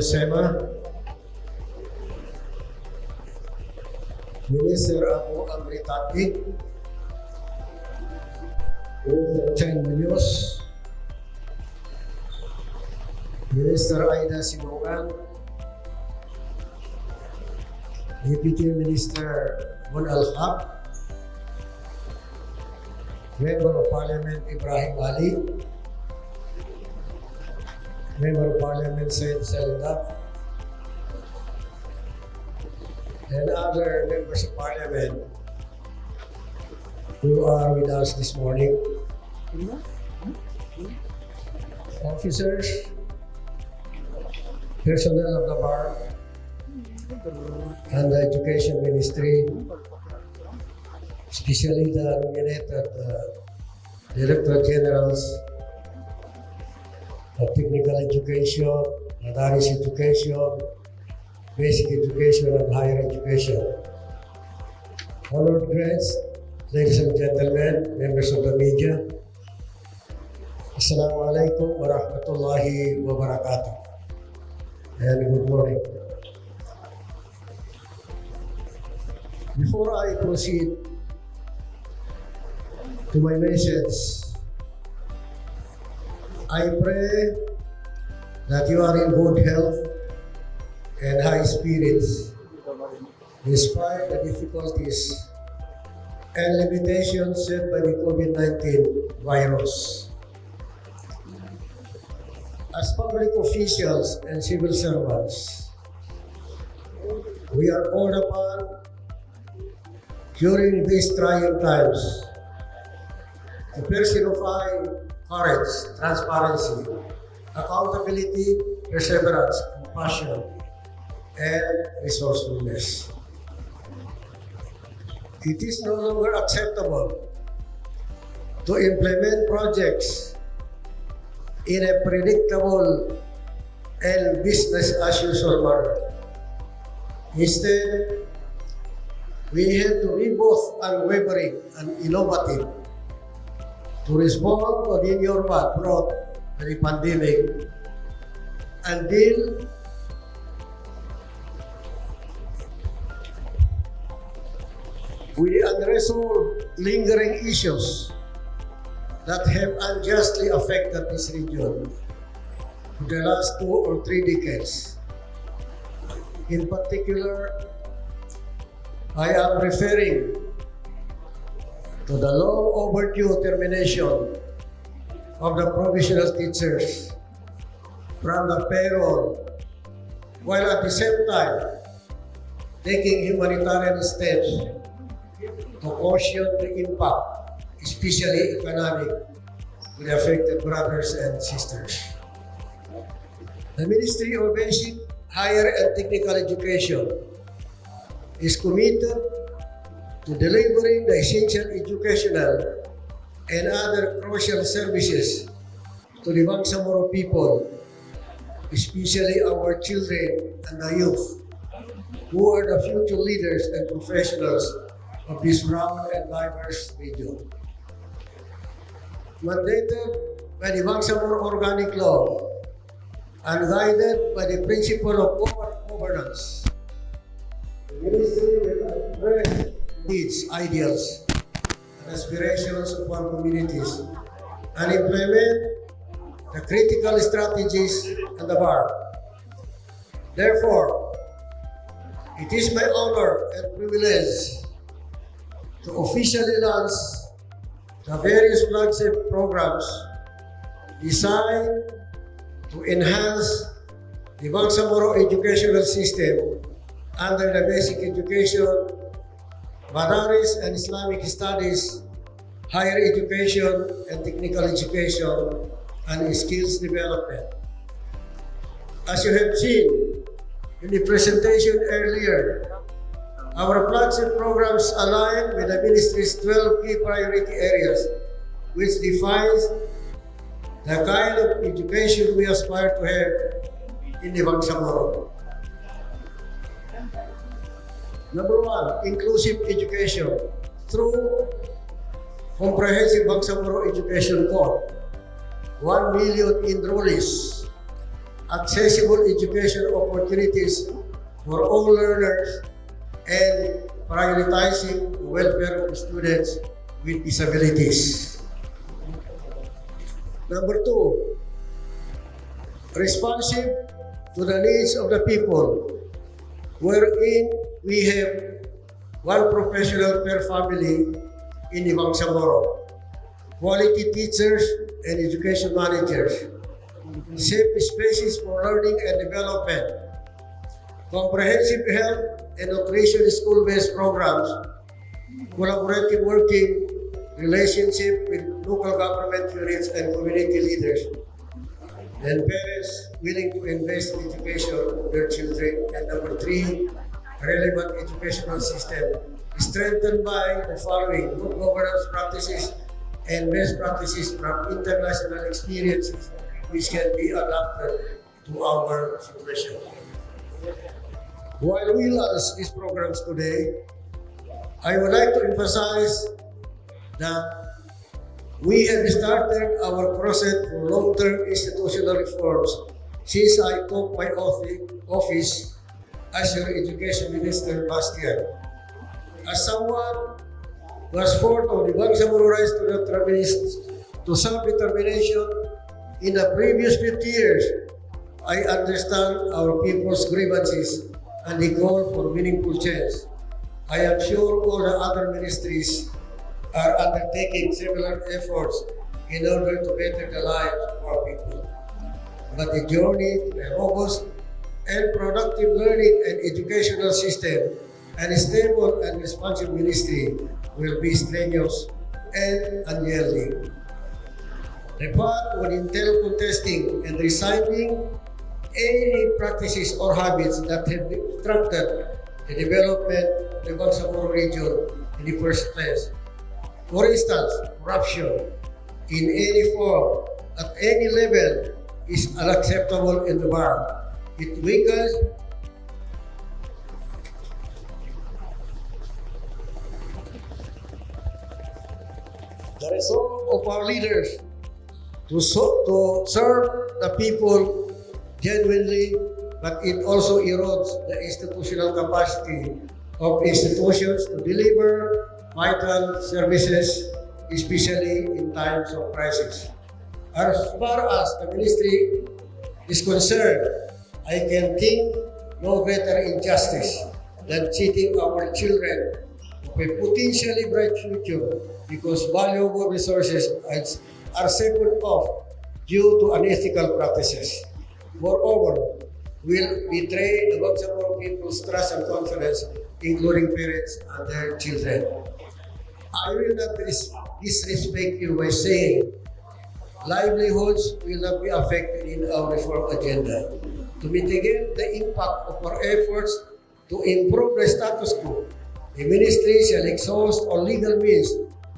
Sema, Minister Abu Amritati, Minister Chen Munoz, Minister Aida Simongan, Deputy Minister Mun Al-Haq, Member of Parliament Ibrahim Ali, Member of Parliament Said Selda, and other members of Parliament who are with us this morning. Officers, personnel of the bar, and the Education Ministry, especially the nominated Director Generals of Technical Education, Madaris Education, Basic Education, and Higher Education. Honored guests, ladies and gentlemen, members of the media, Assalamu alaikum wa rahmatullahi wa barakatuh, and good morning. Before I proceed to my message, I pray that you are in good health and high spirits despite the difficulties and limitations set by the COVID-19 virus. As public officials and civil servants, we are called upon during these trying times to personify courage, transparency, accountability, perseverance, compassion, and resourcefulness. It is no longer acceptable to implement projects in a predictable and business-as-usual manner. Instead, we have to be both unwavering and innovative to respond to the new normal brought by the pandemic and deal with the unresolved lingering issues that have unjustly affected this region for the last 2 or 3 decades. In particular, I am referring to the long overdue termination of the provisional teachers from the payroll, while at the same time taking humanitarian steps to caution the impact, especially economic, to the affected brothers and sisters. The Ministry of Basic, Higher and Technical Education is committed to delivering the essential educational and other crucial services to the Bangsamoro people, especially our children and the youth, who are the future leaders and professionals of this round and diverse region. Mandated by the Bangsamoro Organic Law and guided by the principle of corporate governance, the Ministry will address needs, ideals, and aspirations of our communities and implement the critical strategies and the bar. Therefore, it is my honor and privilege to officially launch the various flagship programs designed to enhance the Bangsamoro educational system under the basic education, Madaris and Islamic studies, higher education and technical education, and skills development. As you have seen in the presentation earlier, our flagship programs align with the Ministry's 12 key priority areas, which defines the kind of education we aspire to have in the Bangsamoro. Number 1, inclusive education through comprehensive Bangsamoro education code, 1 million enrollees accessible education opportunities for all learners, and prioritizing the welfare of students with disabilities. Number two, responsive to the needs of the people, wherein we have one professional per family in Bangsamoro, quality teachers and education managers, safe spaces for learning and development, comprehensive health and nutrition school-based programs, collaborative working relationship with local government units and community leaders, and parents willing to invest in education of their children. And number three, relevant educational system strengthened by the following: good governance practices and best practices from international experiences which can be adapted to our situation. While we launch these programs today, I would like to emphasize that we have started our process for long-term institutional reforms since I took my office as your education minister last year. As someone who has fought on the Bangsamoro rights to self-determination in the previous 50 years, I understand our people's grievances and the call for meaningful change. I am sure all the other ministries are undertaking similar efforts in order to better the lives of our people. But the journey to a robust and productive learning and educational system and a stable and responsive ministry will be strenuous and unyielding. The path would entail contesting and resigning any practices or habits that have obstructed the development of the Bangsamoro region in the first place. For instance, corruption in any form, at any level, is unacceptable in the bar. It weakens the resolve of our leaders to serve the people genuinely, but it also erodes the institutional capacity of institutions to deliver vital services, especially in times of crisis. As far as the ministry is concerned, I can think no greater injustice than cheating our children of a potentially bright future because valuable resources are siphoned off due to unethical practices. Moreover, will betray the Bangsamoro people's trust and confidence, including parents and their children. I will not disrespect you by saying livelihoods will not be affected in our reform agenda. To mitigate the impact of our efforts to improve the status quo, the ministry shall exhaust all legal means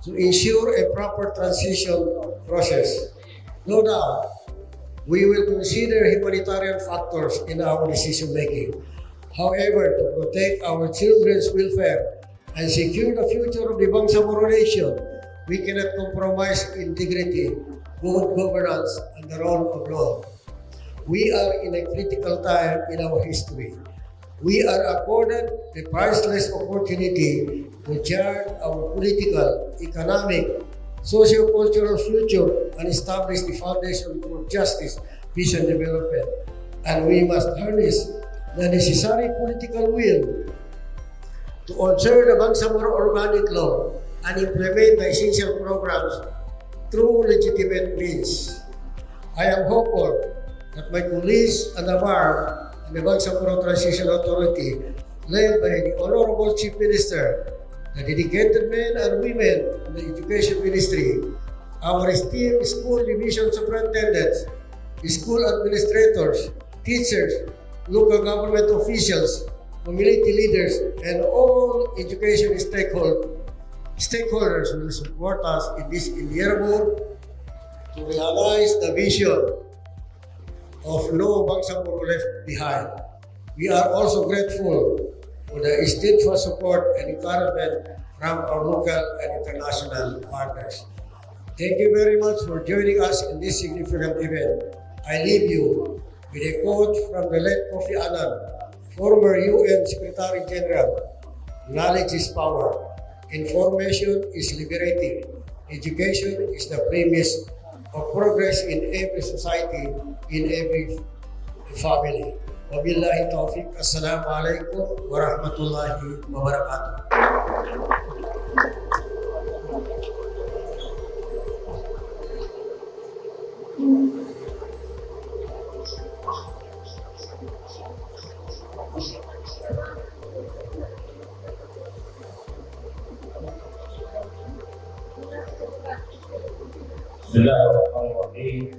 to ensure a proper transition process. No doubt, we will consider humanitarian factors in our decision making. However, to protect our children's welfare and secure the future of the Bangsamoro nation, we cannot compromise integrity, good governance, and the rule of law. We are in a critical time in our history. We are accorded the priceless opportunity to chart our political, economic, socio-cultural future and establish the foundation for justice, peace, and development. And we must harness the necessary political will to observe the Bangsamoro Organic Law and implement the essential programs through legitimate means. I am hopeful that my colleagues and the bar and the Bangsamoro Transition Authority, led by the Honorable Chief Minister, the dedicated men and women in the Education Ministry, our esteemed school division superintendents, school administrators, teachers, local government officials, community leaders, and all education stakeholders will support us in this endeavor to realize the vision of no Bangsamoro left behind. We are also grateful for the steadfast support and encouragement from our local and international partners. Thank you very much for joining us in this significant event. I leave you with a quote from the late Kofi Annan, former UN Secretary General. Knowledge is power. Information is liberating. Education is the premise of progress in every society, in every family. Wabillahi taufiq. Assalamualaikum warahmatullahi wabarakatuh. Bismillahirrahmanirrahim.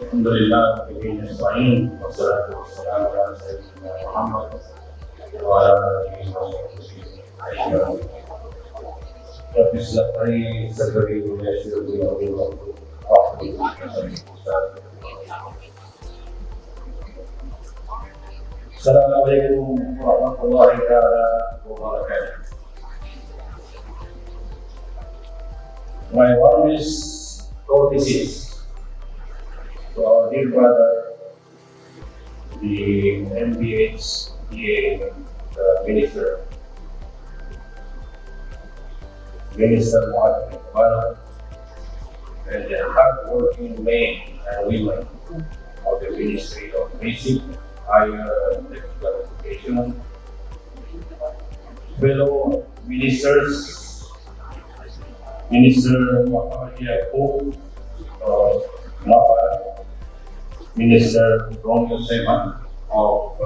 Alhamdulillah bihi nasta'in wassalatu wassalamu ala sayyidina Muhammad wa ala alihi wa sahbihi. Rabbi shrah li sadri wa yassir li amri wahlul 'uqdatam min lisani. Assalamualaikum warahmatullahi wabarakatuh. My warmest courtesies to our dear brother, the MBHDA Minister, Minister Muhammad Iqbal, and the hard-working men and women of the Ministry of Basic, Higher and Technical Education, fellow ministers, Minister Muhammad Yaqub of Napa, Minister Romeo Seman of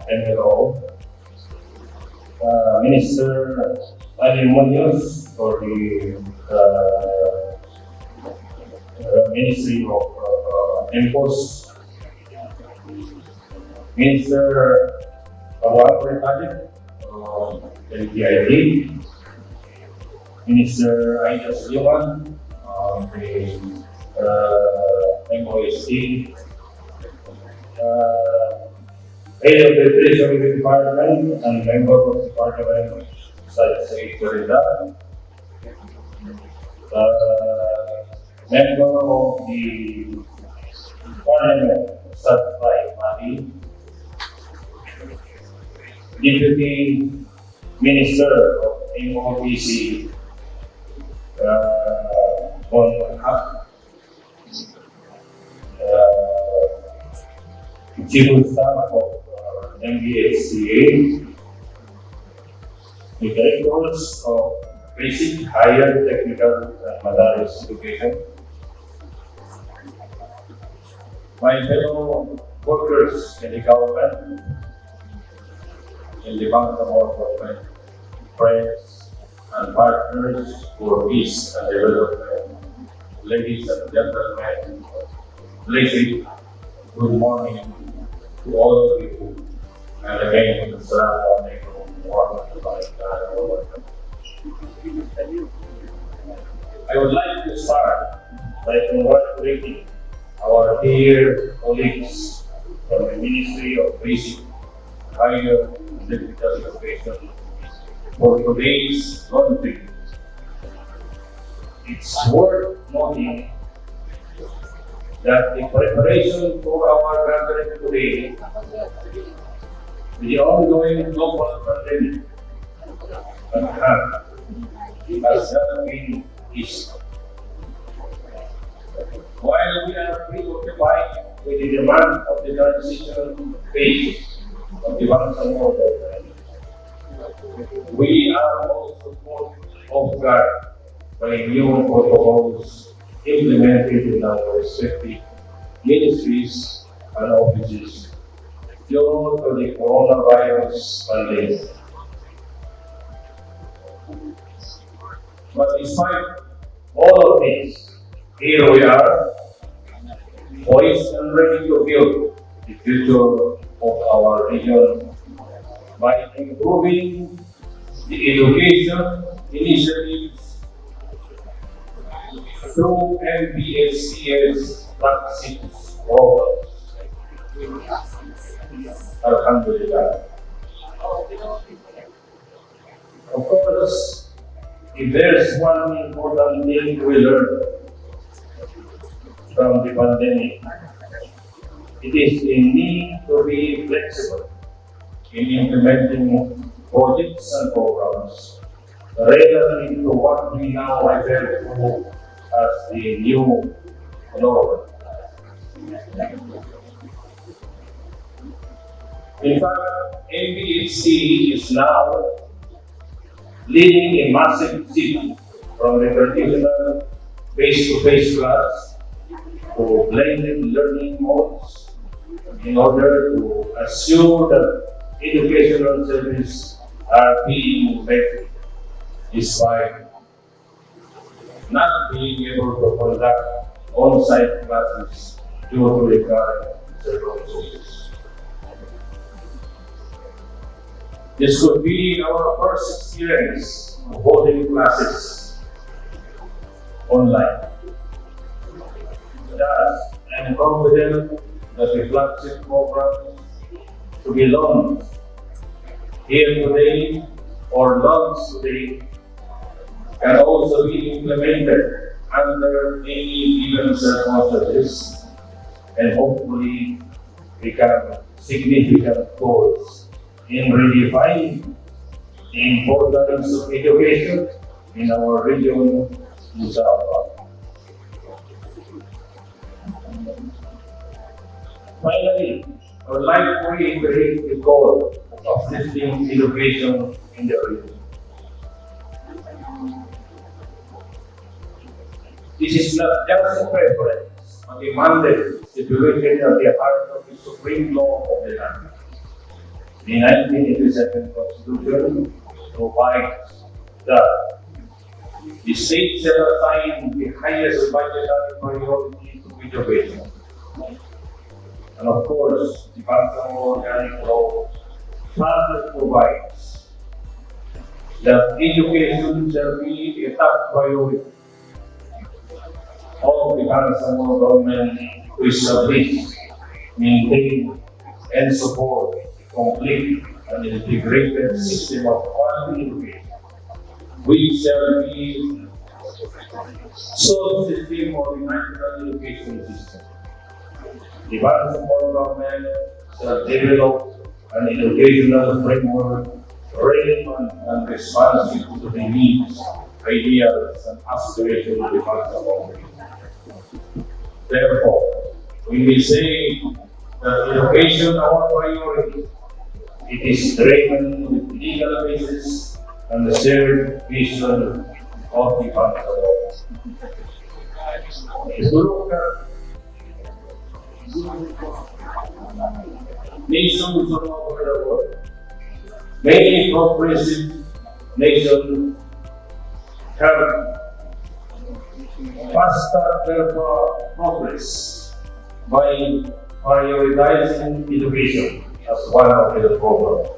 NLO, Minister Ali Munoz for the Ministry of Impos, Minister Awal Republic, LTID, Minister Aida Suliman, the MOST, head of the Treasury Department and member of the Parliament, Said Florida, member of the Parliament, Said Madi, Deputy Minister of MOPC, Chief of Staff of MBHCA, the Directors of Basic, Higher Technical and Madaris Education, my fellow workers in the government, in the Bangsamoro government, friends and partners for peace and development, ladies and gentlemen, pleasant good morning to all of you, and again, Assalamu alaikum wa rahmatullahi wa barakatuh. I would like to start by congratulating our dear colleagues from the Ministry of Basic, Higher and Technical Education for today's launching. It's worth noting that the preparation for our gathering today, the ongoing global pandemic at hand, has not been easy. While we are preoccupied with the demand of the transition phase of the Bangsamoro government, we are also caught off guard by new protocols implemented in our respective ministries and offices due to the coronavirus pandemic. But despite all of this, here we are, poised and ready to build the future of our region by improving the education initiatives through MPSC's Flagship programs. Alhamdulillah. Of course, if there's one important thing we learn from the pandemic, it is a need to be flexible in implementing projects and programs relative to what we now refer to as the new normal. In fact, MPHC is now leading a massive shift from the traditional face-to-face class to blended learning modes in order to assure that educational services are being met despite not being able to conduct on-site classes due to the current circumstances. This could be our first experience of holding classes online. Thus, I am confident that the flagship program to be launched here today or launched today can also be implemented under any given circumstances and hopefully become significant goals in redefining the importance of education in our region in South. Finally, I would like to reiterate the goal of uplifting education in the region. This is not just a preference, but a mandate stipulated at the heart of the supreme law of the land. The 1987 Constitution provides that the state shall assign the highest budgetary priority to education. And of course, the Bangkok Organic Law further provides that education shall be a top priority of the Bangkok government to establish, maintain, and support a complete and integrated system of quality education, which shall be sole system of the national education system. The Bangkok government shall develop an educational framework relevant and responsive to the needs, ideals, and aspirations of the Bangkok. Therefore, when we say that education our priority, it is driven with legal basis and the shared vision of the Bangkok. If you look at nations all over the world, many progressive nations have faster their progress by prioritizing education as one of their programs.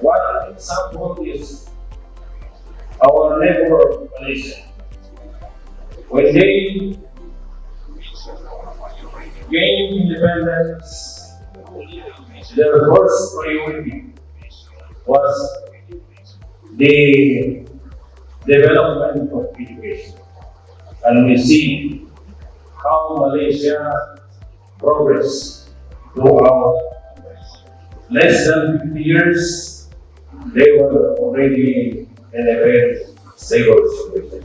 One example is our neighbor Malaysia. When they gained independence, their first priority was the development of education. And we see how Malaysia progressed throughout less than 50 years. They were already in a very stable situation.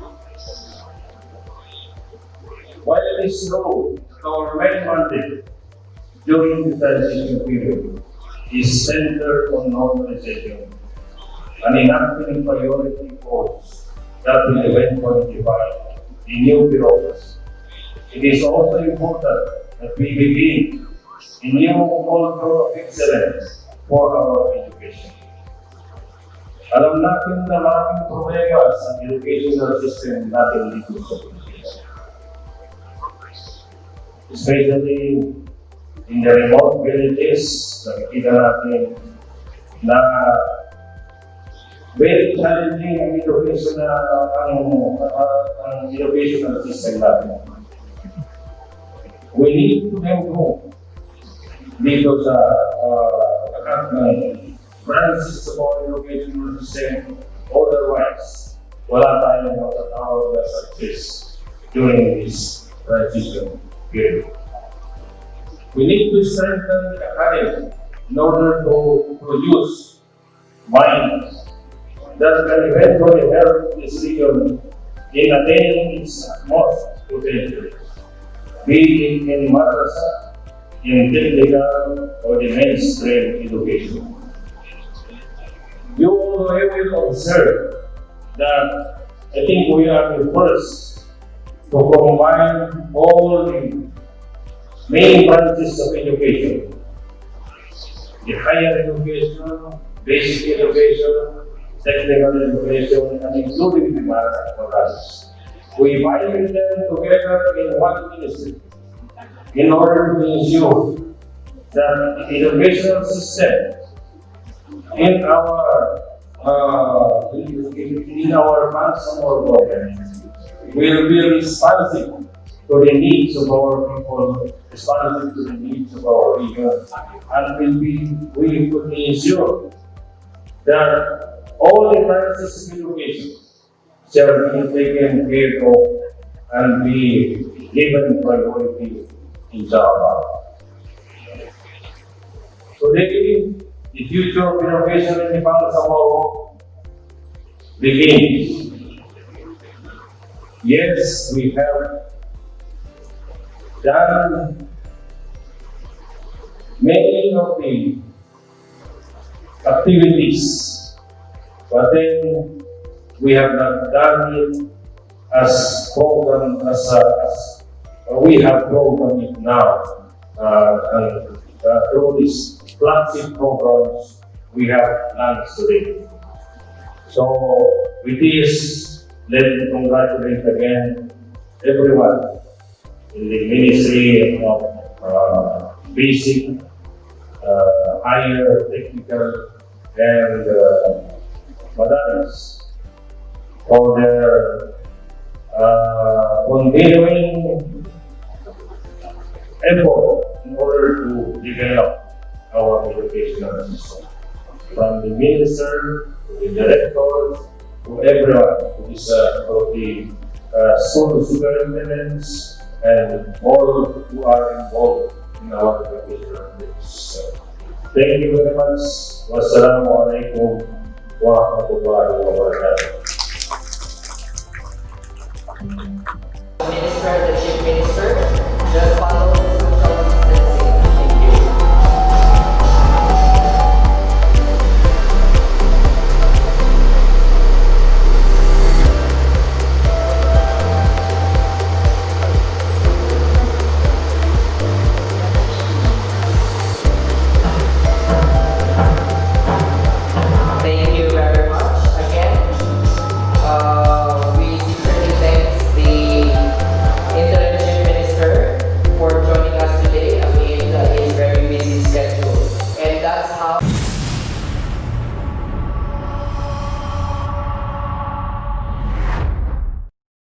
While it is true that our main mandate during the transition period is centered on normalization and enacting priority goals that will eventually define the new bureaucracy, it is also important that we begin a new culture of excellence for our education. Alam natin na maraming problema sa educational system natin dito sa Pilipinas. Especially in the remote villages, nakikita natin na very challenging ang educational system natin. We need to improve dito sa lahat ng branches of our educational system. Otherwise, wala tayong matatawag na success during this transition period. We need to strengthen the academy in order to produce minds that can eventually help this region in attaining its most potential, be it in madrasa, in technical, or the mainstream education. You will observe that I think we are the first to combine all the main branches of education, the higher education, basic education, technical education, and including the mathematics. We bind them together in one ministry in order to ensure that the educational system in our national government will be responsive to the needs of our people, responsive to the needs of our region, and we could ensure that all the branches of education shall be taken care of and be given priority in Java. Today, the future of innovation in the Bangsamoro begins. Yes, we have done many of the activities, but then we have not done it as program as we have programmed it now, and through these flagship programs we have launched today. So with this, let me congratulate again everyone in the Ministry of Basic, Higher, Technical, and Madaris for their continuing effort in order to develop our educational system. From the minister, to the directors, to everyone who is of the school superintendents and all who are involved in our educational system. Thank you very much. Wassalamu alaikum wa rahmatullahi wa barakatuh. Minister, the Chief Minister,